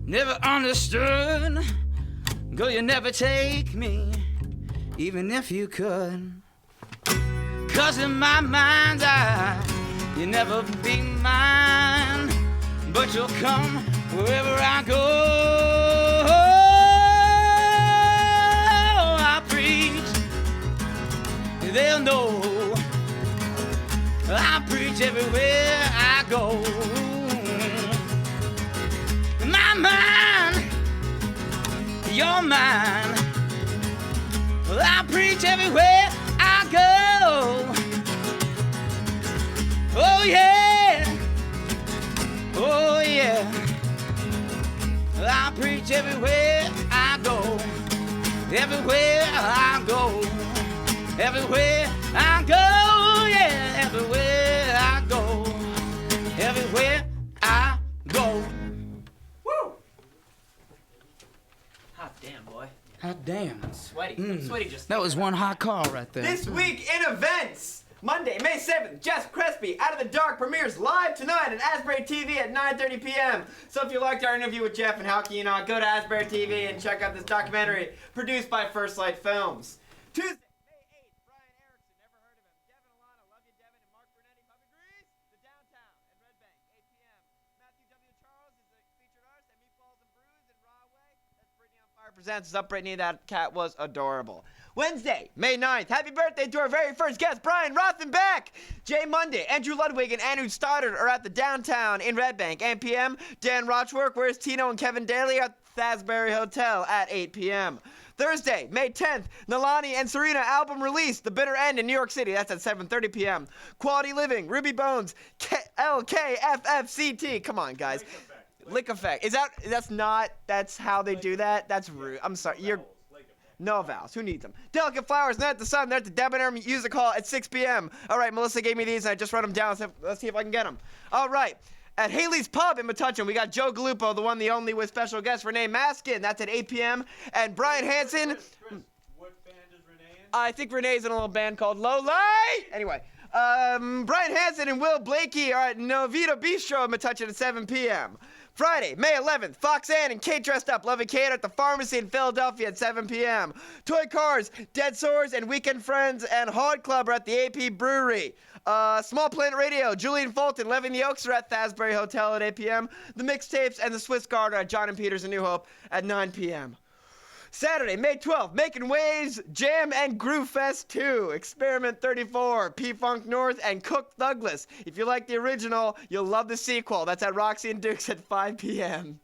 never understood. Girl, you never take me, even if you could. 'Cause in my mind's eye, you'll never be mine, but you'll come wherever I go. They'll know I preach everywhere I go. My mind, your mind, I preach everywhere I go. Oh yeah, oh yeah, I preach everywhere I go. Everywhere I go. Everywhere I go, yeah, everywhere I go, everywhere I go. Woo! Hot damn, boy. Hot damn. I'm sweaty. I'm sweaty just. That was one hot call right there. This week in events. Monday, May 7th, Jeff Crespi, Out of the Dark premieres live tonight at Asbury TV at 9:30 p.m. So if you liked our interview with Jeff and how can you not, go to Asbury TV and check out this documentary produced by First Light Films. Tuesday, presents Up Brittany, that cat was adorable. Wednesday, May 9th, happy birthday to our very first guest, Brian Rothenbeck. Jay Monday, Andrew Ludwig and Anu Stoddard are at the Downtown in Red Bank, 8 p.m. Dan Rochwork, where's Tino and Kevin Daly at Thasbury Hotel at 8 p.m. Thursday, May 10th, Nalani and Serena album release, The Bitter End in New York City. That's at 7:30 p.m. Quality Living, Ruby Bones, LKFFCT. Come on, guys. Lick Effect. That's how they do that? That's rude. I'm sorry. No vowels. Who needs them? Delicate Flowers, Night at the Sun. They're at the Debonair Music Hall at 6 p.m. All right, Melissa gave me these, and I just wrote them down. Let's see if I can get them. All right. At Haley's Pub in Metuchen, we got Joe Gallupo, the one, the only, with special guest Renee Maskin. That's at 8 p.m. And Brian Hansen. Chris, what band is Renee in? I think Renee's in a little band called Low Light. Anyway. Brian Hansen and Will Blakey are at Novita Bistro in Metuchen at 7 p.m. Friday, May 11th, Fox Ann and Kate Dressed Up, Love and Kate at the Pharmacy in Philadelphia at 7 p.m. Toy Cars, Dead Sores, and Weekend Friends and Hod Club are at the AP Brewery. Small Planet Radio, Julian Fulton, Levin the Oaks are at Thasbury Hotel at 8 p.m. The Mixtapes and the Swiss Guard are at John and Peters in New Hope at 9 p.m. Saturday, May 12th, Making Waves, Jam and Groove Fest 2, Experiment 34, P-Funk North, and Cook Douglas. If you like the original, you'll love the sequel. That's at Roxy and Duke's at 5 p.m.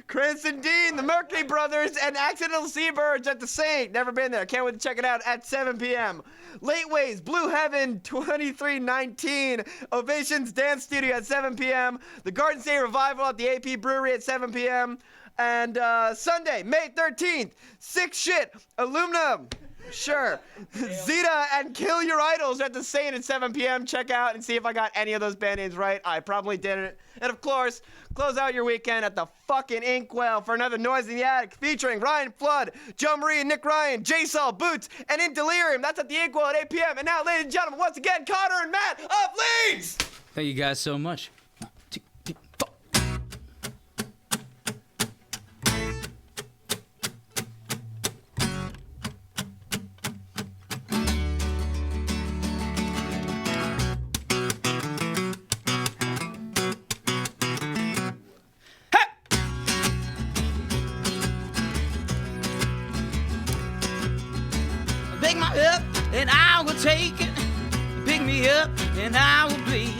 Cranston Dean, the Mercury Brothers, and Accidental Seabirds at the Saint. Never been there. Can't wait to check it out at 7 p.m. Late Ways, Blue Heaven, 2319, Ovations Dance Studio at 7 p.m. The Garden State Revival at the AP Brewery at 7 p.m. And Sunday, May 13th, Sick Shit, Aluminum, sure, Zeta and Kill Your Idols at the Saint at 7 p.m. Check out and see if I got any of those band names right. I probably didn't. And of course, close out your weekend at the fucking Inkwell for another Noise in the Attic featuring Ryan Flood, Joe Marie and Nick Ryan, J-Sol, Boots, and In Delirium. That's at the Inkwell at 8 p.m. And now, ladies and gentlemen, once again, Connor and Matt of Leeds! Thank you guys so much. Pick me up and I will take it. Pick me up and I will bleed.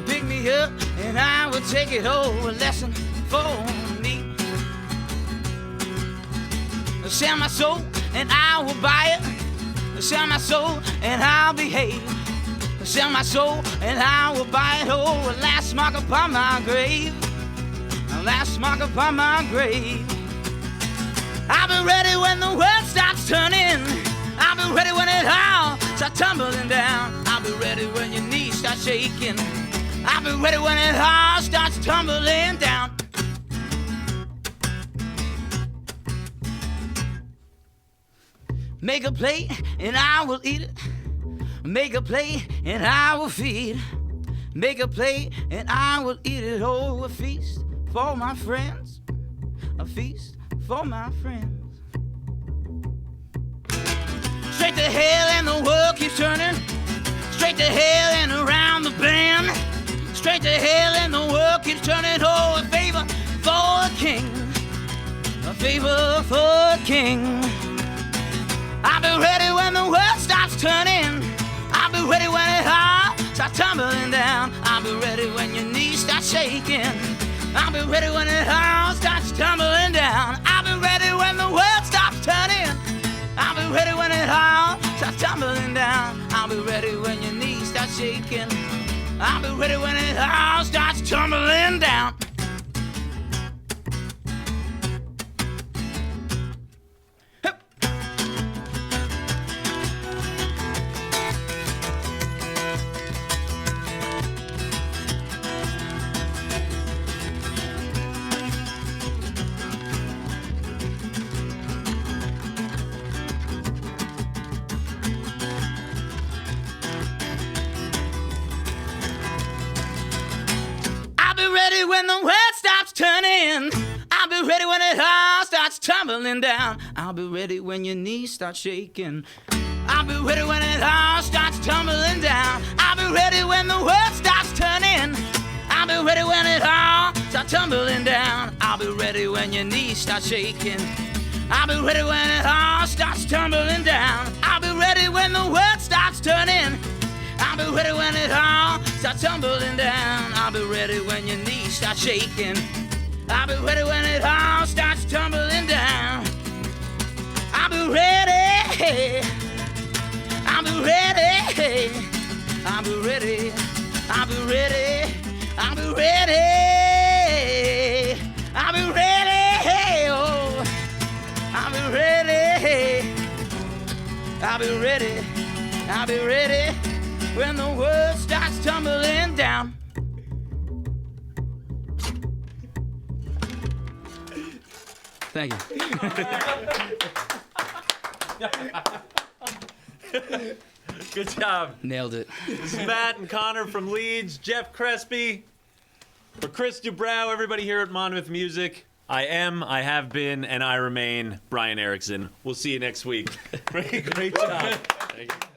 Pick me up and I will take it. Oh, a lesson for me. Sell my soul and I will buy it. Sell my soul and I'll behave. Sell my soul and I will buy it. Oh, a last mark upon my grave. A last mark upon my grave. I'll be ready when the world stops turning. I'll be ready when it all starts tumbling down. I'll be ready when your knees start shaking. I'll be ready when it all starts tumbling down. Make a plate and I will eat it. Make a plate and I will feed. Make a plate and I will eat it. Oh, a feast for my friends. A feast for my friends. Straight to hell and the world keeps turning. Straight to hell and around the bend. Straight to hell and the world keeps turning. Oh, a favor for a king. A favor for a king. I'll be ready when the world stops turning. I'll be ready when it all starts tumbling down. I'll be ready when your knees start shaking. I'll be ready when it all starts tumbling down. I'll be ready when the world stops turning. I'll be ready when it all starts tumbling down. I'll be ready when your knees start shaking. I'll be ready when it all starts tumbling down. When the world stops turning, I'll be ready when it all starts tumbling down. I'll be ready when your knees start shaking. I'll be ready when it all starts tumbling down. I'll be ready when the world stops turning. I'll be ready when it all starts tumbling down. I'll be ready when your knees start shaking. I'll be ready when it all starts tumbling down. I'll be ready when the world stops turning. I'll be ready when it all starts tumbling down. I'll be ready when your knees start shaking. I'll be ready when it all starts tumbling down. I'll be ready. I'll be ready. I'll be ready. I'll be ready. I'll be ready. I'll be ready. Oh, I'll be ready. I'll be ready. I'll be ready. When the world starts tumbling down. Thank you. Good job. Nailed it. This is Matt and Connor from Leeds. Jeff Crespi. For Chris Dubrow, everybody here at Monmouth Music. I have been, and I remain Brian Erickson. We'll see you next week. Great job. Thank you.